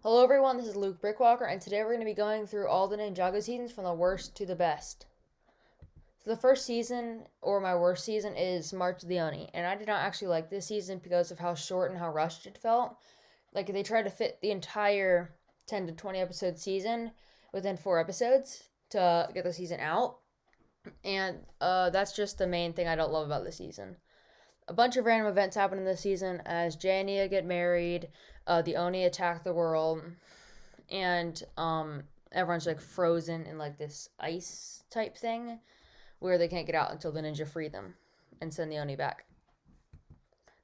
Hello everyone, this is Luke Brickwalker, and today we're going to be going through all the Ninjago seasons from the worst to the best. So the first season, or my worst season, is March of the Oni, and I did not actually like this season because of how short and how rushed it felt. Like, they tried to fit the entire 10 to 20 episode season within 4 episodes to get the season out, and that's just the main thing I don't love about the season. A bunch of random events happen in this season as Jay and Nia get married, the Oni attack the world, and everyone's like frozen in like this ice type thing where they can't get out until the ninja free them and send the Oni back.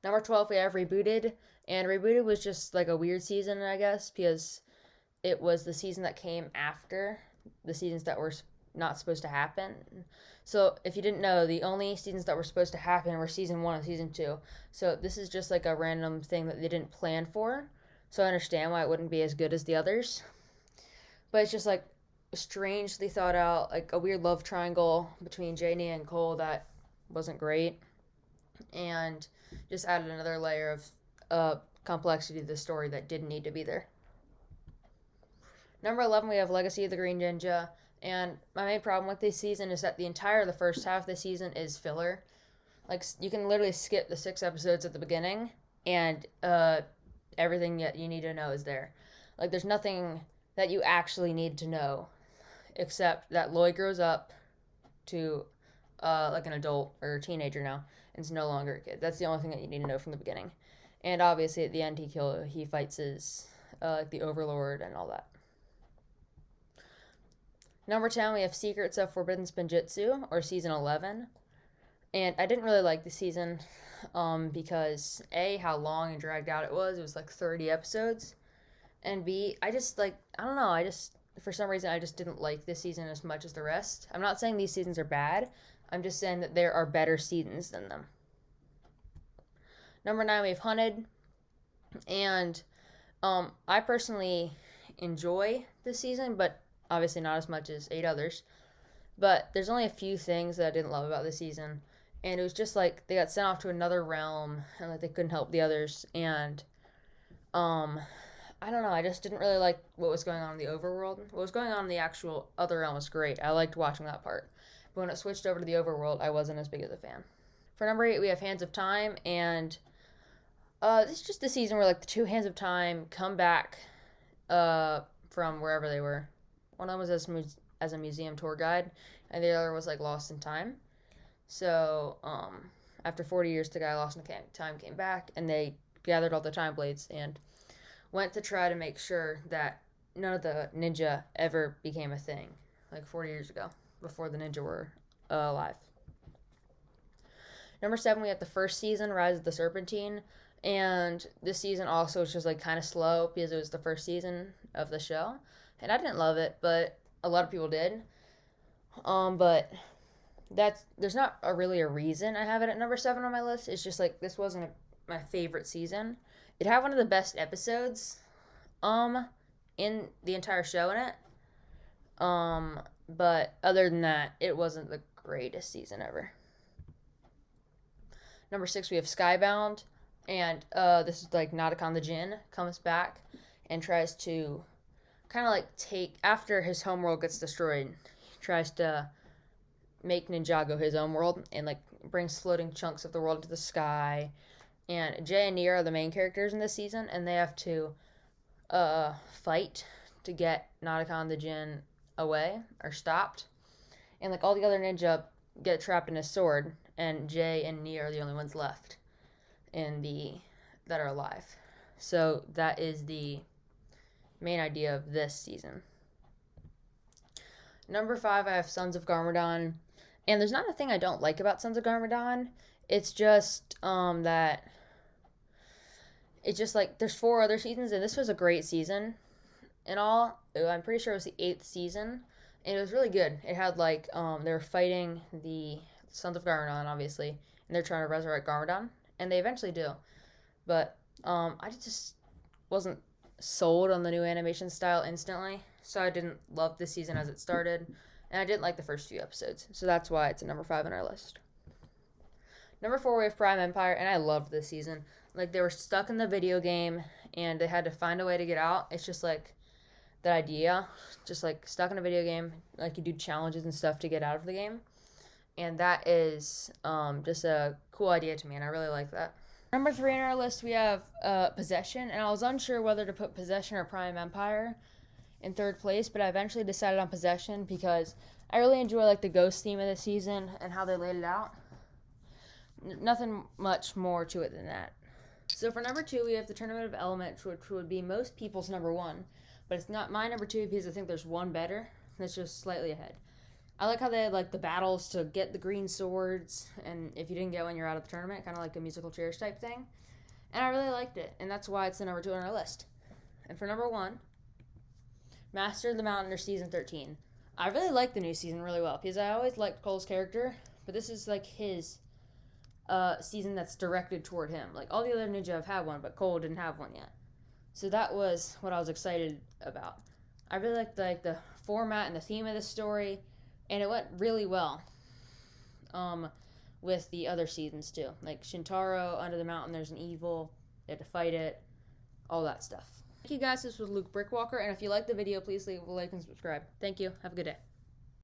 Number 12, we have Rebooted, and Rebooted was just like a weird season, I guess, because it was the season that came after the seasons that were not supposed to happen. So if you didn't know, the only seasons that were supposed to happen were season 1 and season 2. So this is just like a random thing that they didn't plan for. So I understand why it wouldn't be as good as the others. But it's just like strangely thought out, like a weird love triangle between Janie and Cole that wasn't great. And just added another layer of complexity to the story that didn't need to be there. Number 11, we have Legacy of the Green Ninja. And my main problem with this season is that the first half of the season is filler. Like, you can literally skip the 6 episodes at the beginning, and everything that you need to know is there. Like, there's nothing that you actually need to know, except that Lloyd grows up to like an adult or a teenager now, and is no longer a kid. That's the only thing that you need to know from the beginning. And obviously, at the end, he fights his like the Overlord and all that. Number 10, we have Secrets of Forbidden Spinjitzu, or Season 11. And I didn't really like the season because, A, how long and dragged out it was. It was like 30 episodes. And B, I don't know, for some reason, I just didn't like this season as much as the rest. I'm not saying these seasons are bad. I'm just saying that there are better seasons than them. Number 9, we have Hunted. And I personally enjoy this season, but obviously not as much as 8 others. But there's only a few things that I didn't love about this season. And it was just like they got sent off to another realm and like they couldn't help the others. And I don't know, I just didn't really like what was going on in the overworld. What was going on in the actual other realm was great. I liked watching that part. But when it switched over to the overworld, I wasn't as big as a fan. For number 8, we have Hands of Time, and this is just the season where like the two Hands of Time come back from wherever they were. One of them was as a museum tour guide, and the other was like lost in time. So after 40 years, the guy lost in time came back, and they gathered all the time blades and went to try to make sure that none of the ninja ever became a thing, like 40 years ago, before the ninja were alive. Number 7, we have the first season, Rise of the Serpentine, and this season also was just like kind of slow because it was the first season of the show, and I didn't love it, but a lot of people did. But there's not really a reason I have it at number 7 on my list. It's just like this wasn't my favorite season. It had one of the best episodes in the entire show in it. But other than that, it wasn't the greatest season ever. Number 6, we have Skybound, and this is like Nadakon the Jinn comes back and tries to kind of like take, after his homeworld gets destroyed, he tries to make Ninjago his own world and like brings floating chunks of the world into the sky. And Jay and Nia are the main characters in this season, and they have to fight to get Nadakon the Jinn away or stopped. And like all the other ninja get trapped in his sword, and Jay and Nia are the only ones left that are alive. So that is the main idea of this season. Number 5, I have Sons of Garmadon, and there's not a thing I don't like about Sons of Garmadon. It's just that it's just like there's 4 other seasons, and this was a great season. In all, I'm pretty sure it was the 8th season, and it was really good. It had like they were fighting the Sons of Garmadon, obviously, and they're trying to resurrect Garmadon, and they eventually do. But I just wasn't sold on the new animation style instantly, so I didn't love this season as it started, and I didn't like the first few episodes, so that's why it's at number 5 on our list. Number 4, we have Prime Empire, and I loved this season. like they were stuck in the video game and they had to find a way to get out. It's just like that idea, just like stuck in a video game, like you do challenges and stuff to get out of the game. And that is just a cool idea to me, and I really like that. Number 3 on our list, we have Possession, and I was unsure whether to put Possession or Prime Empire in third place, but I eventually decided on Possession because I really enjoy like the ghost theme of the season and how they laid it out. Nothing much more to it than that. So for number 2, we have the Tournament of Elements, which would be most people's number 1, but it's not my number 2 because I think there's one better that's just slightly ahead. I like how they had like the battles to get the green swords, and if you didn't get one, you're out of the tournament, kind of like a musical chairs type thing. And I really liked it, and that's why it's the number 2 on our list. And for number 1, Master of the Mountain or Season 13. I really like the new season really well because I always liked Cole's character, but this is like his season that's directed toward him. Like all the other ninja have had one, but Cole didn't have one yet. So that was what I was excited about. I really liked like the format and the theme of the story, and it went really well with the other seasons too. Like Shintaro, Under the Mountain, there's an evil, they had to fight it, all that stuff. Thank you guys, this was Luke Brickwalker, and if you liked the video, please leave a like and subscribe. Thank you, have a good day.